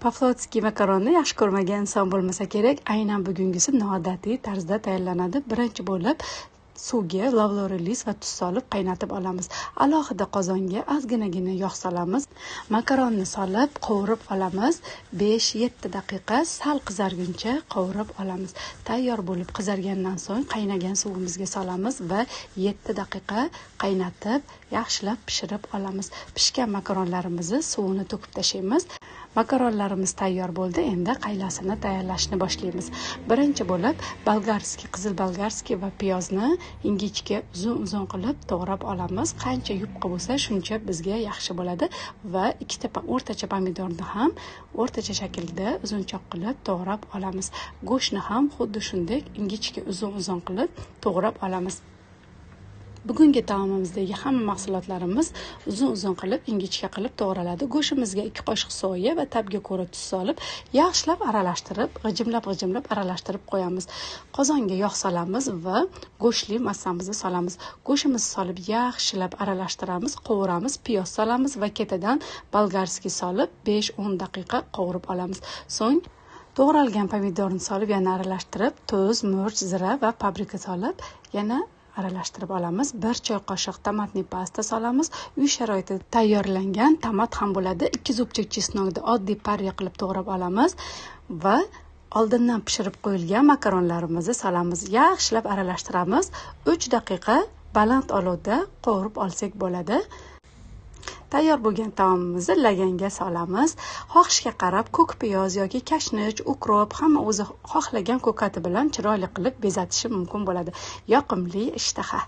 Pavlovskiy makaronni yaxshi ko'rmagan inson bo'lmasa kerak. Aynan bugungisi noodatiy tarzda tayyorlanadi. Birinchi bo'lib suvga lavlorilis va tuz solib qaynatib olamiz. Alohida qozonga ozginagina yog' solamiz. Makaronni solib qovurib olamiz. 5-7 daqiqa sal qizarguncha qovurib olamiz. Tayyor bo'lib qizargandan so'ng qaynagan suvimizga solamiz va 7 daqiqa qaynatib, yaxshilab pishirib olamiz. Pishgan makaronlarimizni suvini to'kib tashlaymiz. Makaronlarimiz tayyor bo'ldi. Endi qaylasini tayyorlashni boshlaymiz. Birinchi bo'lib bolgarskiy, qizil bolgarskiy va piyozni ingichka uzun-uzun qilib to'g'rab olamiz. Qancha yupqa bo'lsa, shuncha bizga yaxshi bo'ladi va ikkita o'rtacha pomidorni ham o'rtacha shaklda uzunchoq qilib to'g'rab olamiz. Go'shtni ham xuddi shunday ingichka uzun-uzun qilib to'g'rab olamiz. Bugungi taomimizdagi hamma mahsulotlarimiz uzun-uzun qilib, ingichka qilib to'g'raladi. Go'shtimizga 2 qoshiq soya va tabga ko'ra tuz solib, yaxshilab aralashtirib, g'ijimlab aralashtirib qo'yamiz. Qozonga yog' solamiz va go'shtli massamizni solamiz. Go'shtimizni solib yaxshilab aralashtiramiz, qovuramiz, piyoz solamiz va ketidan bolgarskiy solib 5-10 daqiqa qovurib olamiz. So'ng to'g'ralgan pomidorni solib yana aralashtirib, tuz, murch, zira va paprika solib yana aralashtirib olamiz. 1 choy qoshiq tomatli pasta solamiz. Uy sharoitida tayyorlangan tomat ham bo'ladi. 2 zubchak chesnokni oddiy parya qilib to'g'rab olamiz va oldindan pishirib qo'yilgan makaronlarimizni solamiz. Yaxshilab aralashtiramiz. 3 daqiqa baland olovda qovurib olsak bo'ladi. Tayyor bo'lgan taomimizni laganga solamiz. Xohishga qarab ko'k piyoz yoki kashnich, ukrop, hamma o'zi xohlagan ko'kati bilan chiroyli qilib bezatishi mumkin bo'ladi. Yoqimli ishtaha.